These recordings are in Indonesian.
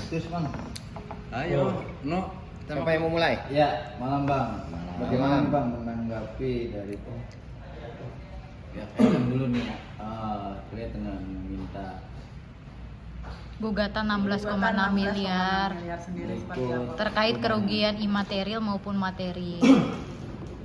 Terus bang. Ayo, no. Siapa yang mau mulai? Ya, malam bang. Bagaimana Malam. bang menanggapi dari pihak yang dulu nih terkait dengan meminta Gugatan 16,6 miliar sendiri seperti apa? terkait kerugian imaterial maupun materi.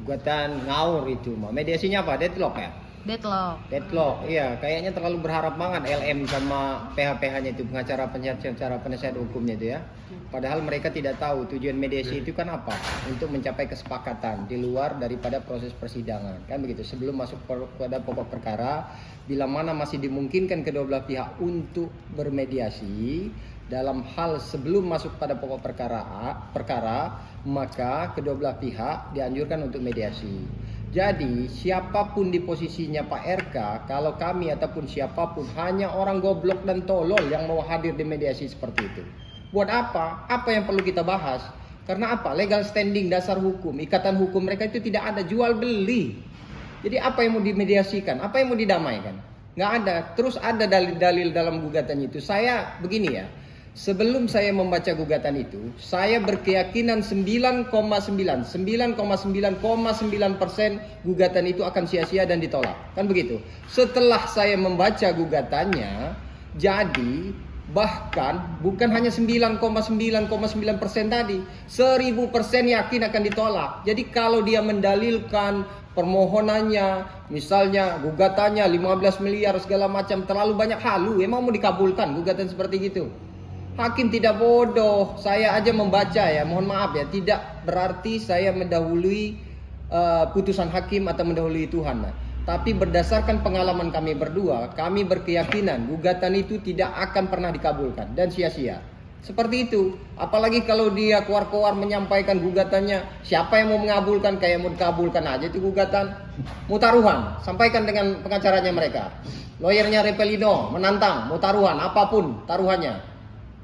Gugatan ngawur itu mah. Mediasinya apa? Deadlock ya? Deadlock. Iya, kayaknya terlalu berharap banget LM sama PH-PH-nya itu, penasihat hukumnya itu ya. Padahal mereka tidak tahu tujuan mediasi itu kan apa? Untuk mencapai kesepakatan di luar daripada proses persidangan. Kan begitu. Sebelum masuk pada pokok perkara, bila mana masih dimungkinkan kedua belah pihak untuk bermediasi dalam hal sebelum masuk pada pokok perkara, maka kedua belah pihak dianjurkan untuk mediasi. Jadi siapapun di posisinya Pak RK, kalau kami ataupun siapapun hanya orang goblok dan tolol yang mau hadir di mediasi seperti itu. Buat apa? Apa yang perlu kita bahas? Karena apa? Legal standing, dasar hukum, ikatan hukum mereka itu tidak ada, jual beli. Jadi apa yang mau dimediasikan? Apa yang mau didamaikan? Nggak ada. Terus ada dalil-dalil dalam gugatan itu. Saya begini ya. Sebelum saya membaca gugatan itu, saya berkeyakinan 9,9% gugatan itu akan sia-sia dan ditolak. Kan begitu. Setelah saya membaca gugatannya, jadi bahkan bukan hanya 9,9% tadi, 1000% yakin akan ditolak. Jadi kalau dia mendalilkan permohonannya, misalnya gugatannya 15 miliar segala macam, terlalu banyak halu, emang mau dikabulkan gugatan seperti gitu? Hakim tidak bodoh, saya aja membaca ya, mohon maaf ya, tidak berarti saya mendahului putusan hakim atau mendahului Tuhan. Nah. Tapi berdasarkan pengalaman kami berdua, kami berkeyakinan gugatan itu tidak akan pernah dikabulkan dan sia-sia. Seperti itu, apalagi kalau dia keluar-keluar menyampaikan gugatannya, siapa yang mau mengabulkan, kayak mau dikabulkan aja itu gugatan. Mau taruhan, sampaikan dengan pengacaranya mereka. Lawyernya Repelino menantang, mau taruhan, apapun taruhannya.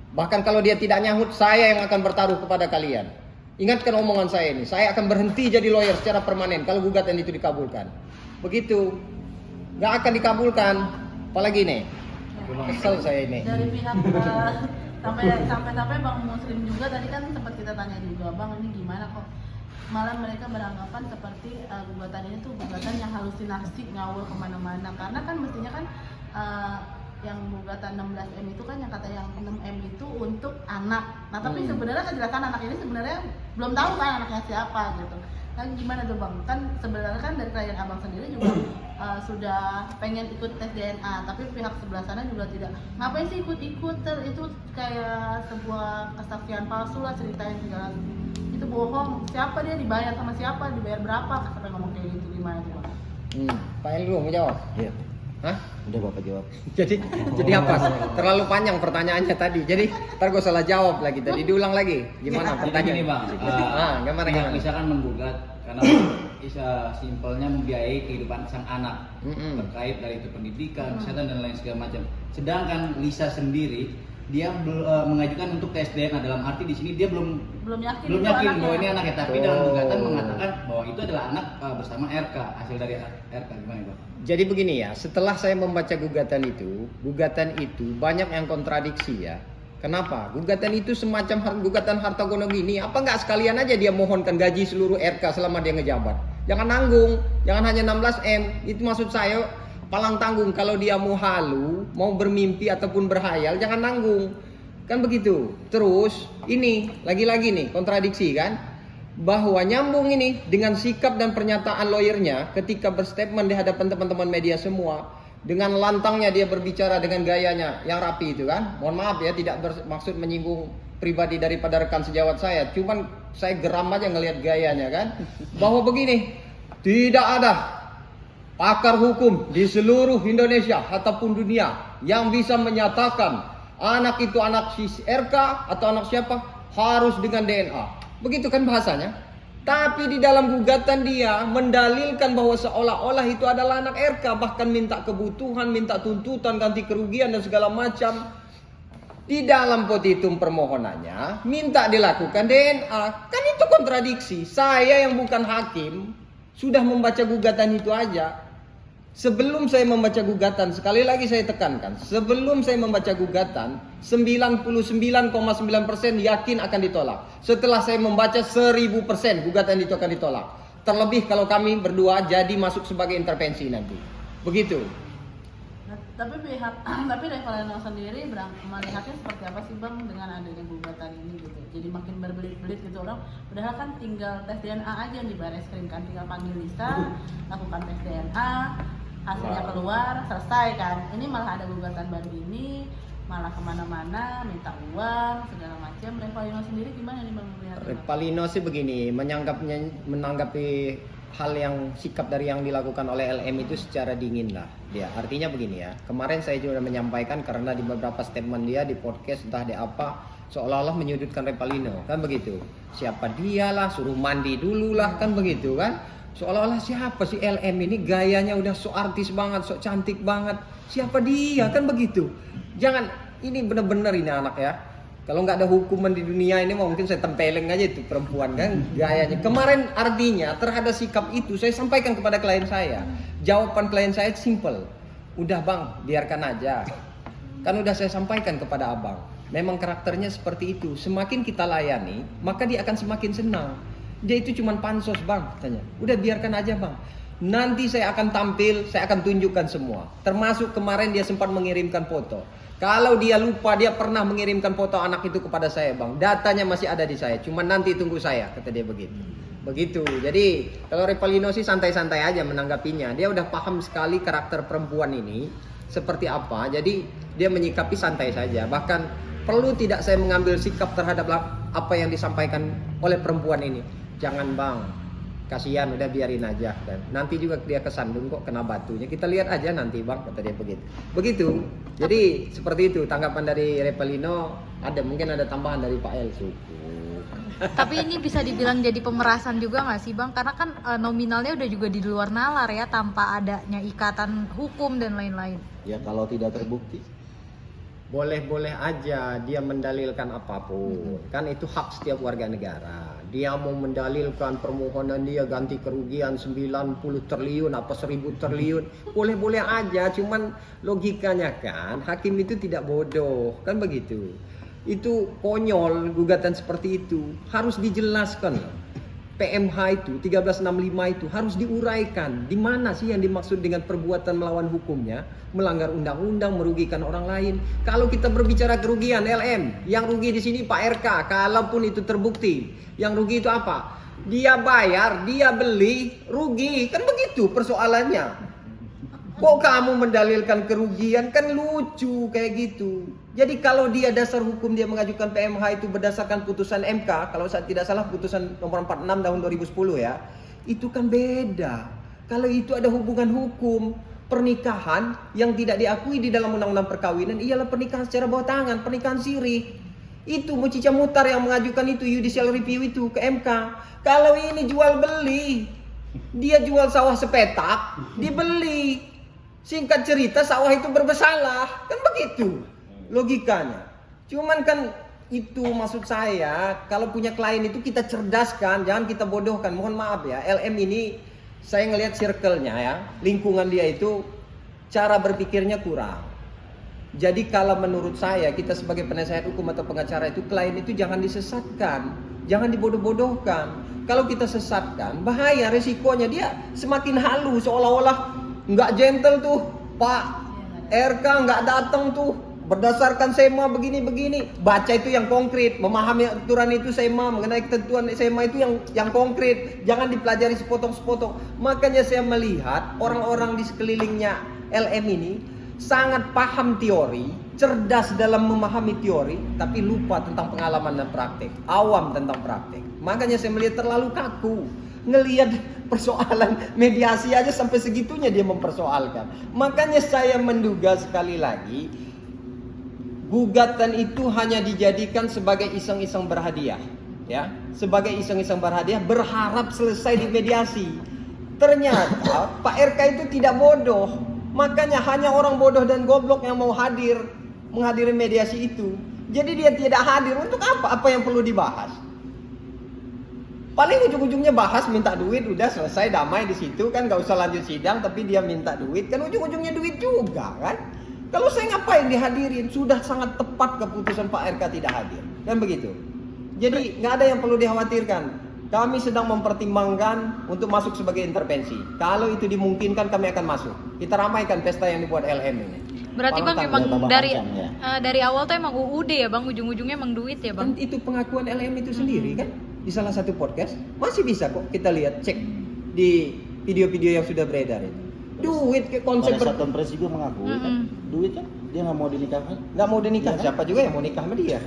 Bahkan kalau dia tidak nyahut, saya yang akan bertaruh kepada kalian. Ingatkan omongan saya ini. Saya akan berhenti jadi lawyer secara permanen kalau gugatan itu dikabulkan. Begitu. Gak akan dikabulkan. Apalagi nih. Kesel saya ini. Dari pihak sampai Bang Muslim juga tadi kan sempat kita tanya juga, Bang ini gimana kok malah mereka beranggapan seperti gugatan ini tuh gugatan yang halusinasi ngawur kemana-mana, karena kan mestinya kan yang gugatan 16M itu kan yang kata yang 6M itu untuk anak. Nah tapi sebenarnya kejelasan anak ini sebenarnya belum tahu kan anaknya siapa gitu. Kan gimana tuh bang? Kan sebenarnya kan dari klien abang sendiri juga sudah pengen ikut tes DNA, tapi pihak sebelah sana juga tidak. Ngapain sih ikut-ikut? Itu kayak sebuah kesaksian palsu lah, ceritain segala itu bohong. Siapa dia dibayar sama siapa? Dibayar berapa? Sampai ngomong kayak gitu, gimana tuh bang? Pak Elro mau jawab? Iya. Hah? Udah bapak jawab. Jadi apa? Terlalu panjang pertanyaannya tadi. Jadi ntar gue salah jawab lagi tadi. Diulang lagi. Gimana Jadi pertanyaan? gini bang, Gimana? misalkan menggugat karena bisa simpelnya membiayai kehidupan sang anak terkait dari itu pendidikan, kesehatan dan lain segala macam. Sedangkan Lisa sendiri dia mengajukan untuk tes DNA, dalam arti di sini dia belum yakin bahwa ini anaknya, tapi dalam gugatan mengatakan bahwa itu adalah anak bersama RK, hasil dari RK. Gimana bang? Jadi begini ya, setelah saya membaca gugatan itu banyak yang kontradiksi ya. Kenapa? Gugatan itu semacam gugatan harta gono gini. Apa nggak sekalian aja dia mohonkan gaji seluruh RK selama dia ngejabat? Jangan nanggung, jangan hanya 16M. Itu maksud saya, palang tanggung. Kalau dia mau halu, mau bermimpi ataupun berhayal, jangan nanggung. Kan begitu. Terus ini lagi-lagi nih kontradiksi kan? Bahwa nyambung ini dengan sikap dan pernyataan lawyernya ketika berstatement di hadapan teman-teman media semua. Dengan lantangnya dia berbicara dengan gayanya yang rapi itu kan. Mohon maaf ya, tidak bermaksud menyinggung pribadi daripada rekan sejawat saya. Cuman saya geram aja ngelihat gayanya kan. Bahwa begini, tidak ada pakar hukum di seluruh Indonesia ataupun dunia yang bisa menyatakan anak itu anak si RK atau anak siapa harus dengan DNA. Begitu kan bahasanya. Tapi di dalam gugatan dia mendalilkan bahwa seolah-olah itu adalah anak RK, bahkan minta kebutuhan, minta tuntutan, ganti kerugian dan segala macam. Di dalam petitum permohonannya minta dilakukan DNA. Kan itu kontradiksi. Saya yang bukan hakim sudah membaca gugatan itu aja. Sebelum saya membaca gugatan, sekali lagi saya tekankan, sebelum saya membaca gugatan, 99,9% yakin akan ditolak. Setelah saya membaca 1000% gugatan itu akan ditolak. Terlebih kalau kami berdua jadi masuk sebagai intervensi nanti. Begitu. Nah, tapi Revalino sendiri melihatnya seperti apa sih Bang dengan adanya gugatan ini gitu. Jadi makin berbelit-belit gitu orang. Padahal kan tinggal tes DNA aja yang di Barreskrim kan, tinggal panggil Lisa, lakukan tes DNA, hasilnya keluar, selesai kan. Ini malah ada gugatan baru ini, malah kemana-mana, minta uang, segala macam. Revalino sendiri gimana nih Bang melihatnya? Revalino sih begini, menanggapi hal yang sikap dari yang dilakukan oleh LM itu secara dingin lah dia. Artinya begini ya, kemarin saya juga menyampaikan karena di beberapa statement dia di podcast entah di apa, seolah-olah menyudutkan Revalino kan begitu. Siapa dialah, suruh mandi dulu lah kan begitu kan. Seolah-olah siapa sih LM ini, gayanya udah so artis banget, so cantik banget. Siapa dia kan begitu. Jangan, ini bener-bener ini anak ya. Kalau nggak ada hukuman di dunia ini mungkin saya tempeleng aja itu perempuan kan gayanya. Kemarin artinya terhadap sikap itu saya sampaikan kepada klien saya. Jawaban klien saya simple. Udah bang, biarkan aja. Kan udah saya sampaikan kepada abang. Memang karakternya seperti itu. Semakin kita layani, maka dia akan semakin senang. Dia itu cuma pansos bang katanya. Udah biarkan aja bang. Nanti saya akan tampil, saya akan tunjukkan semua. Termasuk kemarin dia sempat mengirimkan foto. Kalau dia lupa, dia pernah mengirimkan foto anak itu kepada saya bang. Datanya masih ada di saya. Cuma nanti tunggu saya, kata dia begitu. Begitu. Jadi kalau Revalino sih santai-santai aja menanggapinya. Dia udah paham sekali karakter perempuan ini seperti apa. Jadi dia menyikapi santai saja. Bahkan perlu tidak saya mengambil sikap terhadap apa yang disampaikan oleh perempuan ini. Jangan bang, kasihan, udah biarin aja. Dan nanti juga dia kesandung kok kena batunya. Kita lihat aja nanti bang, kata dia begitu. Begitu. Jadi seperti itu tanggapan dari Revalino. Mungkin ada tambahan dari Pak El. Tapi ini bisa dibilang jadi pemerasan juga nggak sih bang? Karena kan nominalnya udah juga di luar nalar ya, tanpa adanya ikatan hukum dan lain-lain. Ya kalau tidak terbukti. Boleh-boleh aja dia mendalilkan apapun. Kan itu hak setiap warga negara. Dia mau mendalilkan permohonan dia ganti kerugian 90 triliun apa 1000 triliun. Boleh-boleh aja, cuman logikanya kan hakim itu tidak bodoh. Kan begitu. Itu konyol gugatan seperti itu. Harus dijelaskan. PMH itu 1365 itu harus diuraikan. Di mana sih yang dimaksud dengan perbuatan melawan hukumnya, melanggar undang-undang, merugikan orang lain. Kalau kita berbicara kerugian LM, yang rugi di sini Pak RK. Kalaupun itu terbukti, yang rugi itu apa? Dia bayar, dia beli, rugi. Kan begitu persoalannya. Kok kamu mendalilkan kerugian? Kan lucu kayak gitu. Jadi kalau dia dasar hukum dia mengajukan PMH itu berdasarkan putusan MK, kalau saya tidak salah putusan nomor 46 tahun 2010 ya, itu kan beda. Kalau itu ada hubungan hukum, pernikahan yang tidak diakui di dalam undang-undang perkawinan ialah pernikahan secara bawah tangan, pernikahan siri. Itu Mucica Mutar yang mengajukan itu judicial review itu ke MK. Kalau ini jual beli, dia jual sawah sepetak, dibeli. Singkat cerita sawah itu bermasalah, kan begitu logikanya. Cuman kan itu maksud saya, kalau punya klien itu kita cerdaskan, jangan kita bodohkan. Mohon maaf ya, LM ini saya ngelihat circle-nya ya, lingkungan dia itu cara berpikirnya kurang. Jadi kalau menurut saya, kita sebagai penasihat hukum atau pengacara itu, klien itu jangan disesatkan, jangan dibodoh-bodohkan. Kalau kita sesatkan, bahaya, resikonya dia semakin halu, seolah-olah nggak gentle tuh Pak RK, nggak datang tuh berdasarkan SEMA begini-begini. Baca itu yang konkret, memahami aturan itu SEMA, mengenai ketentuan SEMA itu yang konkret, jangan dipelajari sepotong-sepotong. Makanya saya melihat orang-orang di sekelilingnya LM ini sangat paham teori, cerdas dalam memahami teori, tapi lupa tentang pengalaman dan praktek, awam tentang praktek. Makanya saya melihat terlalu kaku. Ngelihat persoalan mediasi aja sampai segitunya dia mempersoalkan. Makanya saya menduga sekali lagi, gugatan itu hanya dijadikan sebagai iseng-iseng berhadiah, ya, sebagai iseng-iseng berhadiah, berharap selesai di mediasi. Ternyata Pak RK itu tidak bodoh. Makanya hanya orang bodoh dan goblok yang mau menghadiri mediasi itu. Jadi dia tidak hadir. Untuk apa? Apa yang perlu dibahas? Paling ujung-ujungnya bahas minta duit, udah selesai damai di situ kan, nggak usah lanjut sidang, tapi dia minta duit kan ujung-ujungnya duit juga kan. Kalau saya ngapain dihadirin? Sudah sangat tepat keputusan Pak RK tidak hadir, kan begitu. Jadi nggak ada yang perlu dikhawatirkan. Kami sedang mempertimbangkan untuk masuk sebagai intervensi. Kalau itu dimungkinkan kami akan masuk. Kita ramaikan pesta yang dibuat LM ini. Berarti Bang Pantang, emang tambah dari panjang, ya. dari awal tuh emang UUD ya Bang, ujung-ujungnya emang duit ya Bang. Kan itu pengakuan LM itu sendiri kan di salah satu podcast masih bisa kok kita lihat, cek di video-video yang sudah beredar itu. Duit ke konsep Pada saat konferensi juga mengakui kan, duit kan dia nggak mau dinikahkan. nggak mau dinikah, Iya kan? siapa juga yang mau nikah sama dia.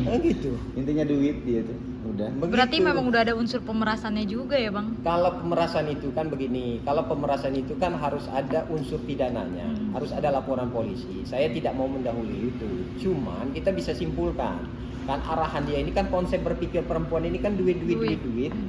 Kan gitu. Intinya duit dia tuh udah. Berarti Begitu. memang udah ada unsur pemerasannya juga ya Bang. Kalau pemerasan itu kan begini, kalau pemerasan itu kan harus ada unsur pidananya, harus ada laporan polisi. Saya tidak mau mendahului itu, cuman kita bisa simpulkan kan arahan dia ini kan konsep berpikir perempuan ini kan duit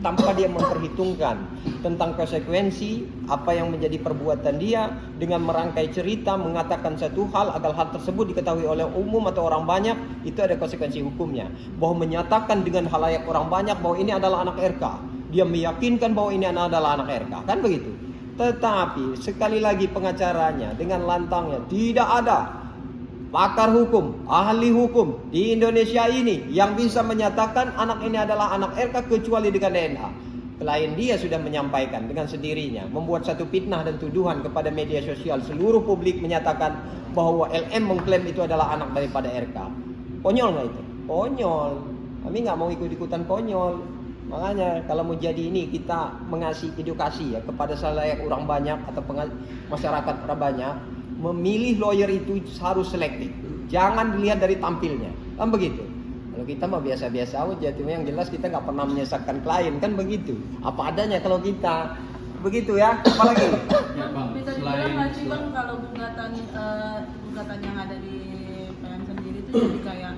tanpa dia memperhitungkan tentang konsekuensi apa yang menjadi perbuatan dia dengan merangkai cerita mengatakan satu hal agar hal tersebut diketahui oleh umum atau orang banyak, itu ada konsekuensi hukumnya. Bahwa menyatakan dengan halayak orang banyak bahwa ini adalah anak RK, dia meyakinkan bahwa ini adalah anak RK, kan begitu. Tetapi sekali lagi pengacaranya dengan lantangnya tidak ada pakar hukum, ahli hukum di Indonesia ini yang bisa menyatakan anak ini adalah anak RK kecuali dengan DNA. Klien dia sudah menyampaikan dengan sendirinya, membuat satu fitnah dan tuduhan kepada media sosial, seluruh publik menyatakan bahwa LM mengklaim itu adalah anak daripada RK. Konyol nggak itu? Konyol. Kami nggak mau ikut-ikutan konyol. Makanya kalau mau jadi ini kita mengasih edukasi ya kepada salayak orang banyak atau masyarakat orang banyak. Memilih lawyer itu harus selektif. Jangan dilihat dari tampilnya. Kan begitu. Kalau kita mah biasa-biasa aja, cuma yang jelas kita nggak pernah menyesatkan klien, kan begitu. Apa adanya kalau kita begitu ya. Apalagi Ya, Bang, Bisa dibilang nggak sih Bang kalau gugatan yang ada di PN sendiri itu jadi kayak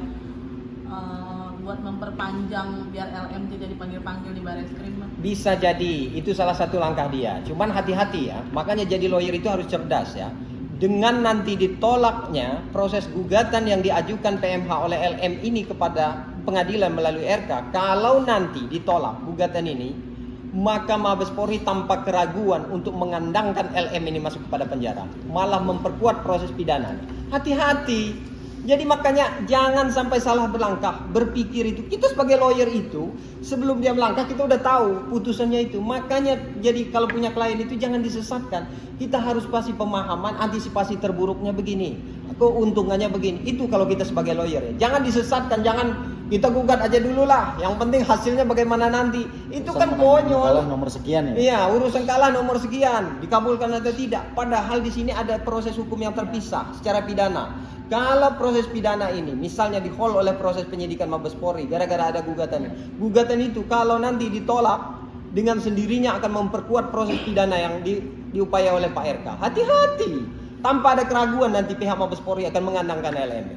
buat memperpanjang biar LM tidak dipanggil-panggil di Barreskrim Bang? bisa jadi itu salah satu langkah dia. Cuman hati-hati ya. Makanya jadi lawyer itu harus cerdas ya. Dengan nanti ditolaknya proses gugatan yang diajukan PMH oleh LM ini kepada pengadilan melalui RK, kalau nanti ditolak gugatan ini, maka Mabes Polri tanpa keraguan untuk mengandangkan LM ini masuk kepada penjara, malah memperkuat proses pidana. Hati-hati. Jadi makanya jangan sampai salah berlangkah, berpikir itu. Kita sebagai lawyer itu sebelum dia melangkah kita udah tahu putusannya itu. Makanya jadi kalau punya klien itu jangan disesatkan. Kita harus pasti pemahaman antisipasi terburuknya begini, keuntungannya begini. Itu kalau kita sebagai lawyer ya. Jangan disesatkan, jangan kita gugat aja dulu lah. Yang penting hasilnya bagaimana nanti. Itu kan konyol. Kalah nomor sekian ya. Iya, urusan kalah nomor sekian, dikabulkan atau tidak. Padahal di sini ada proses hukum yang terpisah secara pidana. Kalau proses pidana ini misalnya di-hold oleh proses penyidikan Mabes Polri gara-gara ada gugatan. Gugatan itu kalau nanti ditolak dengan sendirinya akan memperkuat proses pidana yang diupaya oleh Pak RK. Hati-hati. Tanpa ada keraguan nanti pihak Mabes Polri akan mengandangkan LM.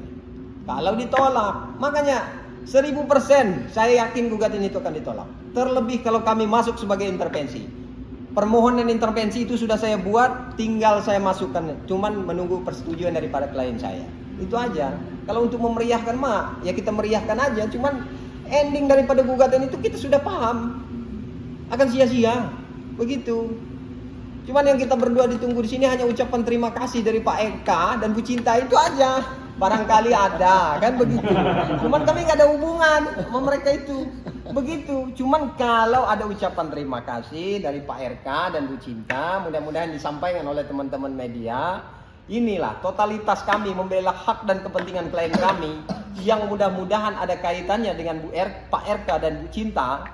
Kalau ditolak, makanya 1000% saya yakin gugatan itu akan ditolak. Terlebih kalau kami masuk sebagai intervensi. Permohonan intervensi itu sudah saya buat, tinggal saya masukkan. Cuman menunggu persetujuan daripada klien saya. Itu aja. Kalau untuk memeriahkan mah, ya kita meriahkan aja. Cuman ending daripada gugatan itu kita sudah paham. Akan sia-sia. Begitu. Cuman yang kita berdua ditunggu di sini hanya ucapan terima kasih dari Pak Eka dan Bu Cinta, itu aja. Barangkali ada, kan begitu. Cuman kami nggak ada hubungan sama mereka itu. Begitu. Cuman kalau ada ucapan terima kasih dari Pak RK dan Bu Cinta, mudah-mudahan disampaikan oleh teman-teman media. Inilah totalitas kami membela hak dan kepentingan klien kami yang mudah-mudahan ada kaitannya dengan Pak RK dan Bu Cinta.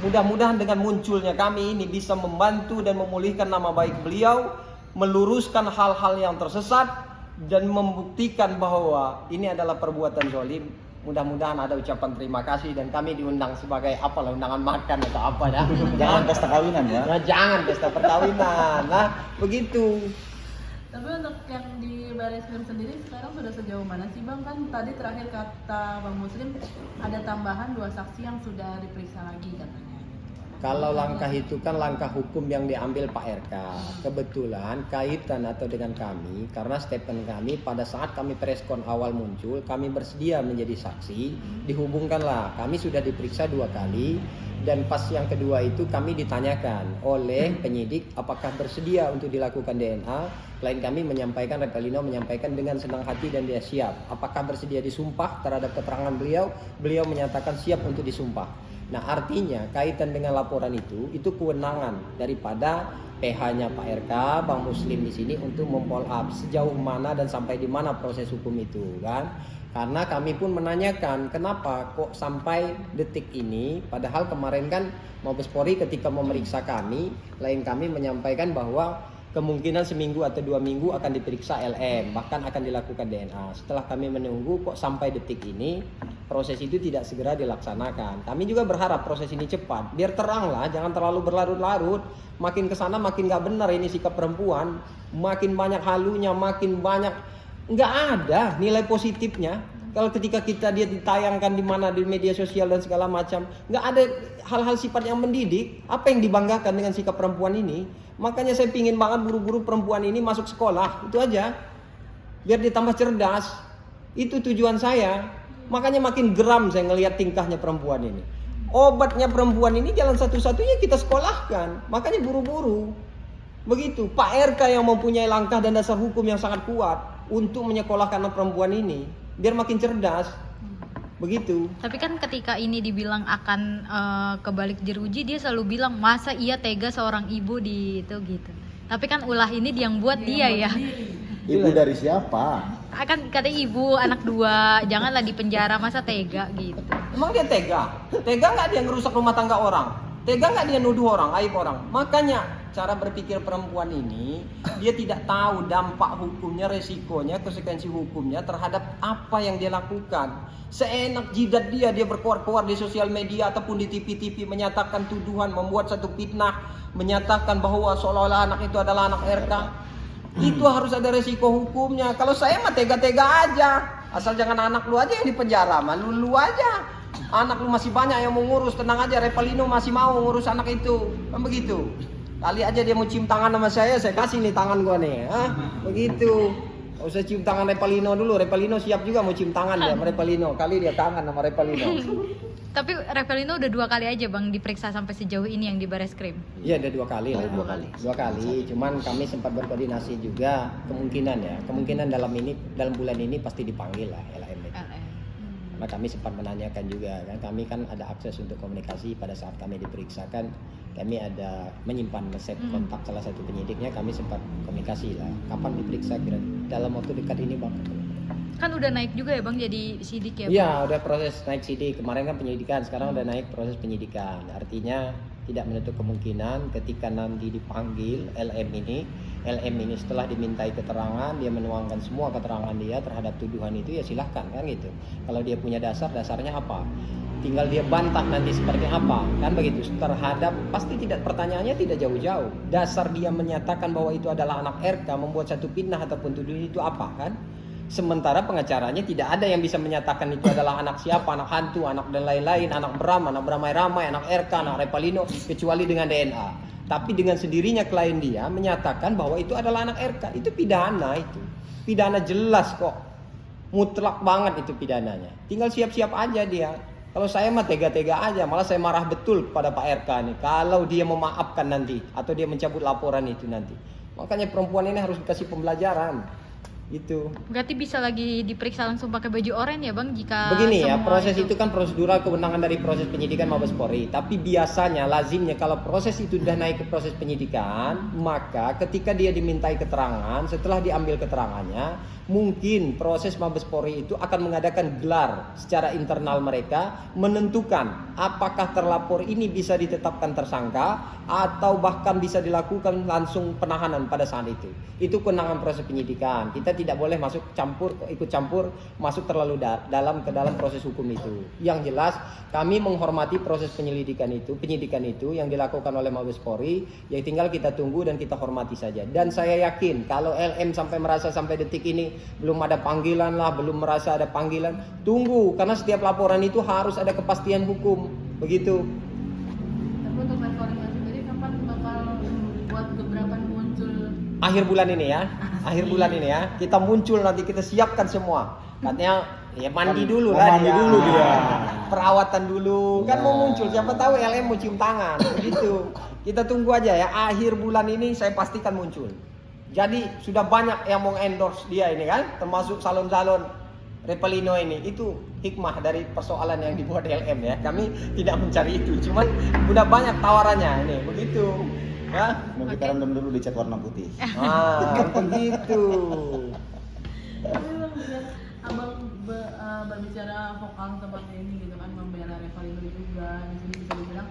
Mudah-mudahan dengan munculnya kami ini bisa membantu dan memulihkan nama baik beliau, meluruskan hal-hal yang tersesat dan membuktikan bahwa ini adalah perbuatan zalim. Mudah-mudahan ada ucapan terima kasih dan kami diundang sebagai apalah, undangan makan atau apa ya. Jangan pesta kawinan ya. Nah, jangan pesta perkawinan. Nah, begitu. Tapi untuk yang di Barreskrim sendiri sekarang sudah sejauh mana sih Bang? Kan tadi terakhir kata Bang Muslim ada tambahan 2 saksi yang sudah diperiksa lagi katanya. Kalau langkah itu kan langkah hukum yang diambil Pak RK. Kebetulan kaitan atau dengan kami, karena statement kami pada saat kami preskon awal muncul, kami bersedia menjadi saksi, dihubungkanlah. Kami sudah diperiksa 2 kali, dan pas yang kedua itu kami ditanyakan oleh penyidik apakah bersedia untuk dilakukan DNA. Klien kami menyampaikan, Repelino menyampaikan dengan senang hati dan dia siap. Apakah bersedia disumpah terhadap keterangan beliau? Beliau menyatakan siap untuk disumpah. Nah, artinya kaitan dengan laporan itu kewenangan daripada PH-nya Pak RK, Bang Muslim di sini untuk memfollow up sejauh mana dan sampai di mana proses hukum itu, kan? Karena kami pun menanyakan kenapa kok sampai detik ini, padahal kemarin kan Mabes Polri ketika memeriksa kami, klien kami menyampaikan bahwa kemungkinan seminggu atau 2 minggu akan diperiksa LM, bahkan akan dilakukan DNA. Setelah kami menunggu kok sampai detik ini proses itu tidak segera dilaksanakan. Kami juga berharap proses ini cepat, biar terang lah, jangan terlalu berlarut-larut. Makin kesana makin gak benar ini sikap perempuan, makin banyak halunya, makin banyak nggak ada nilai positifnya. Kalau ketika dia ditayangkan di mana di media sosial dan segala macam, nggak ada hal-hal sifat yang mendidik. Apa yang dibanggakan dengan sikap perempuan ini? Makanya saya pingin banget buru-buru perempuan ini masuk sekolah, itu aja, biar ditambah cerdas. Itu tujuan saya. Makanya makin geram saya ngelihat tingkahnya perempuan ini. Obatnya perempuan ini jalan satu-satunya kita sekolahkan. Makanya buru-buru. Begitu, Pak RK yang mempunyai langkah dan dasar hukum yang sangat kuat untuk menyekolahkan anak perempuan ini biar makin cerdas. Begitu. Tapi kan ketika ini dibilang akan kebalik jeruji, dia selalu bilang masa iya tega seorang ibu di itu gitu. Tapi kan ulah ini yang buat dia ya. Ibu dari siapa? Akan kata ibu anak 2, janganlah di penjara, masa tega gitu. Emang dia tega? Tega nggak dia ngerusak rumah tangga orang? Tega nggak dia nuduh orang, aib orang? Makanya cara berpikir perempuan ini, dia tidak tahu dampak hukumnya, resikonya, konsekuensi hukumnya terhadap apa yang dia lakukan. Seenak jidat dia berkuar-kuar di sosial media ataupun di TV-TV menyatakan tuduhan, membuat satu fitnah, menyatakan bahwa seolah-olah anak itu adalah anak RK. Itu harus ada resiko hukumnya. Kalau saya mah tega-tega aja, asal jangan anak lu aja yang di penjara, mah lu aja. Anak lu masih banyak yang mau ngurus, tenang aja, Repelino masih mau ngurus anak itu. Kan begitu. Kali aja dia mau cium tangan sama saya kasih nih tangan gua nih. Begitu. Gak usah cium tangan Repelino dulu. Repelino siap juga mau cium tangan dia sama Repelino. Kali dia tangan sama Repelino. Tapi Repelino udah 2 kali aja Bang diperiksa sampai sejauh ini yang di Bareskrim. Iya, ada 2 kali lah. 2 kali. 2 kali. Cuman kami sempat berkoordinasi juga kemungkinan dalam bulan ini pasti dipanggil lah LM itu. Karena kami sempat menanyakan juga kan, kami kan ada akses untuk komunikasi pada saat kami diperiksakan, kami ada menyimpan resep kontak salah satu penyidiknya, kami sempat komunikasi lah kapan diperiksa kira dalam waktu dekat ini Bang. Kan udah naik juga ya Bang jadi sidik ya Bang? Iya, udah proses naik sidik, kemarin kan penyidikan, sekarang udah naik proses penyidikan. Artinya tidak menutup kemungkinan ketika nanti dipanggil LM ini setelah dimintai keterangan, dia menuangkan semua keterangan dia terhadap tuduhan itu, ya silahkan kan gitu. Kalau dia punya dasarnya apa, tinggal dia bantah nanti seperti apa, kan begitu. Terhadap pasti pertanyaannya tidak jauh-jauh. Dasar dia menyatakan bahwa itu adalah anak RK, membuat satu fitnah ataupun tuduhan itu apa kan? Sementara pengacaranya tidak ada yang bisa menyatakan itu adalah anak siapa, anak hantu, anak dan lain-lain, anak beramai-ramai, anak RK, anak Repelino, kecuali dengan DNA. Tapi dengan sendirinya klien dia menyatakan bahwa itu adalah anak RK. Itu pidana itu. Pidana jelas kok. Mutlak banget itu pidananya. Tinggal siap-siap aja dia. Kalau saya mah tega-tega aja. Malah saya marah betul kepada Pak RK nih. Kalau dia memaafkan nanti. Atau dia mencabut laporan itu nanti. Makanya perempuan ini harus dikasih pembelajaran. Gitu. Berarti bisa lagi diperiksa langsung pakai baju oranye ya Bang jika begini ya, semua proses itu kan prosedural kewenangan dari proses penyidikan Mabes Polri. Tapi biasanya lazimnya kalau proses itu sudah naik ke proses penyidikan, maka ketika dia dimintai keterangan, setelah diambil keterangannya, mungkin proses Mabes Polri itu akan mengadakan gelar secara internal mereka, menentukan apakah terlapor ini bisa ditetapkan tersangka atau bahkan bisa dilakukan langsung penahanan pada saat itu. Itu kewenangan proses penyidikan. Kita tidak boleh ikut campur masuk terlalu dalam proses hukum itu. Yang jelas kami menghormati proses penyidikan itu yang dilakukan oleh Mabes Polri. Ya tinggal kita tunggu dan kita hormati saja. Dan saya yakin kalau LM sampai detik ini belum ada panggilan lah, belum merasa ada panggilan, tunggu, karena setiap laporan itu harus ada kepastian hukum. Begitu. Tapi untuk akhir bulan ini ya. Akhir bulan ini ya. Kita muncul nanti kita siapkan semua. Katanya ya mandi dulu lah mandi dulu dia. Perawatan dulu. Kan mau muncul, siapa tahu LM mau cium tangan. Begitu. Kita tunggu aja ya. Akhir bulan ini saya pastikan muncul. Jadi sudah banyak yang mau endorse dia ini kan, termasuk salon-salon Repelino ini. Itu hikmah dari persoalan yang dibuat LM ya. Kami tidak mencari itu, cuman udah banyak tawarannya ini. Begitu. Ya. Mau kita rendam dulu dicat warna putih. Begitu. Tapi Bang, biar abang berbicara vokal seperti ini gitu kan, membela Revalino juga, di sini bisa dibilang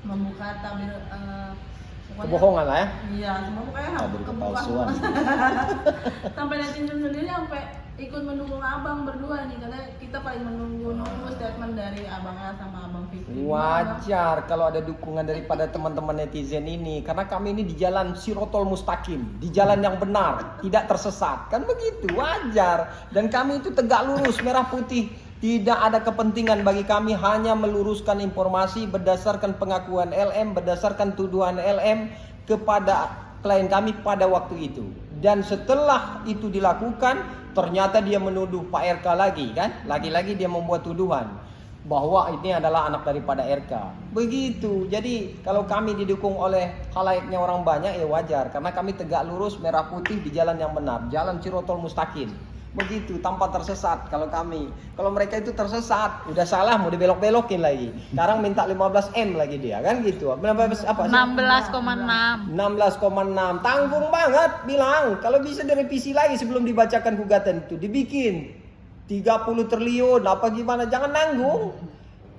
membuka tabir pokoknya- Kebohongan lah ya. Iya, semua pokoknya Tabir kebuka. kepalsuan. Sampai netizen sendiri sampai ikut mendukung abang berdua nih, karena kita paling menunggu statement dari abang El sama abang Fikri. Wajar kalau ada dukungan daripada teman-teman netizen ini, karena kami ini di jalan Sirotol Mustaqim, di jalan yang benar, tidak tersesat. Kan begitu, wajar. Dan kami itu tegak lurus, merah putih. Tidak ada kepentingan bagi kami, hanya meluruskan informasi berdasarkan pengakuan LM, berdasarkan tuduhan LM kepada klien kami pada waktu itu. Dan setelah itu dilakukan, ternyata dia menuduh Pak RK lagi kan? Lagi-lagi dia membuat tuduhan bahwa ini adalah anak daripada RK. Begitu. Jadi kalau kami didukung oleh khalaiknya orang banyak ya wajar, karena kami tegak lurus merah putih di jalan yang benar, jalan Sirotol Mustaqim. Begitu, tanpa tersesat kalau kami. Kalau mereka itu tersesat, udah salah mau dibelok-belokin lagi. Sekarang minta 15M lagi dia, kan gitu. Apa sih? 16,6. 16,6. Tanggung banget bilang. Kalau bisa direvisi lagi sebelum dibacakan gugatan itu, dibikin 30 triliun apa gimana, jangan nanggung.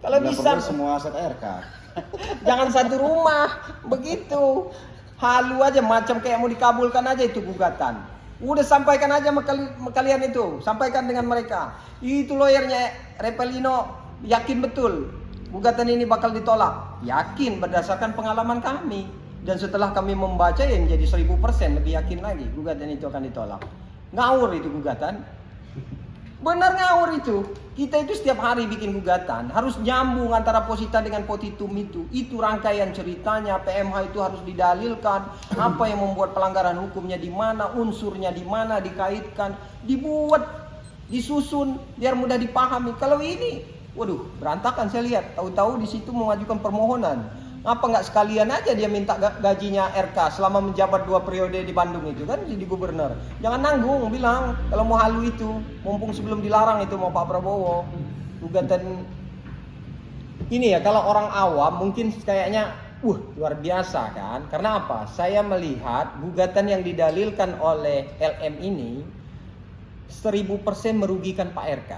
Kalau Nggak bisa perlu semua aset RK. jangan satu rumah. Begitu. Halu aja macam kayak mau dikabulkan aja itu gugatan. Udah sampaikan aja sama kalian itu, sampaikan dengan mereka. Itu lawyernya Repelino yakin betul gugatan ini bakal ditolak. Yakin berdasarkan pengalaman kami. Dan setelah kami membaca ya menjadi 1000% lebih yakin lagi gugatan itu akan ditolak. Ngawur itu gugatan. Benar ngawur itu. Kita itu setiap hari bikin gugatan, harus nyambung antara posita dengan petitum itu. Itu rangkaian ceritanya, PMH itu harus didalilkan. Apa yang membuat pelanggaran hukumnya di mana, unsurnya di mana, dikaitkan, dibuat, disusun biar mudah dipahami. Kalau ini, waduh, berantakan saya lihat. Tahu-tahu di situ mengajukan permohonan. Apa nggak sekalian aja dia minta gajinya RK selama menjabat 2 periode di Bandung itu kan, jadi gubernur. Jangan nanggung, bilang kalau mau halu itu, mumpung sebelum dilarang itu mau Pak Prabowo. Gugatan ini ya kalau orang awam mungkin kayaknya luar biasa kan. Karena apa? Saya melihat gugatan yang didalilkan oleh LM ini 1000% merugikan Pak RK.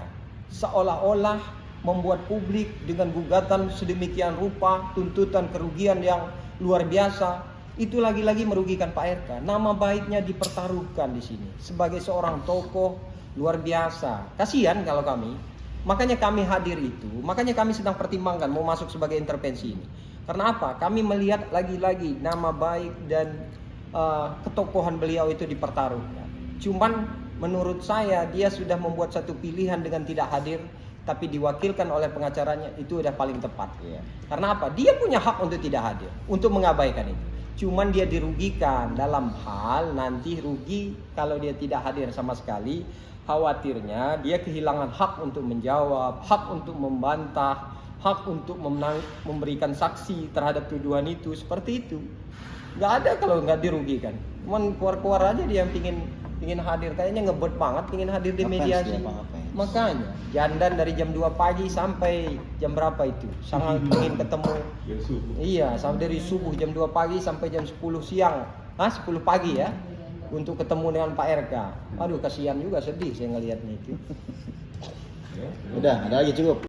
Seolah-olah membuat publik dengan gugatan sedemikian rupa, tuntutan kerugian yang luar biasa, itu lagi-lagi merugikan Pak RK. Nama baiknya dipertaruhkan di sini sebagai seorang tokoh luar biasa. Kasihan kalau kami. Makanya kami hadir itu. Makanya kami sedang pertimbangkan mau masuk sebagai intervensi ini. Karena apa? Kami melihat lagi-lagi nama baik dan ketokohan beliau itu dipertaruhkan. Cuman menurut saya dia sudah membuat satu pilihan dengan tidak hadir, tapi diwakilkan oleh pengacaranya, itu udah paling tepat ya. Karena apa? Dia punya hak untuk tidak hadir, untuk mengabaikan itu. Cuman dia dirugikan dalam hal nanti rugi kalau dia tidak hadir sama sekali. Khawatirnya dia kehilangan hak untuk menjawab, hak untuk membantah, hak untuk memberikan saksi terhadap tuduhan itu. Seperti itu. Nggak ada kalau nggak dirugikan. Cuman keluar-keluar aja dia yang pingin hadir, kayaknya ngebet banget pingin hadir di mediasi. Makanya jandan dari jam 2 pagi sampai jam berapa itu sangat ingin ketemu. Iya, sampai dari subuh jam 2 pagi sampai jam 10 siang. 10 pagi ya, untuk ketemu dengan Pak RK. Aduh, kasihan juga, sedih saya ngelihatnya itu. Udah, ada lagi cukup.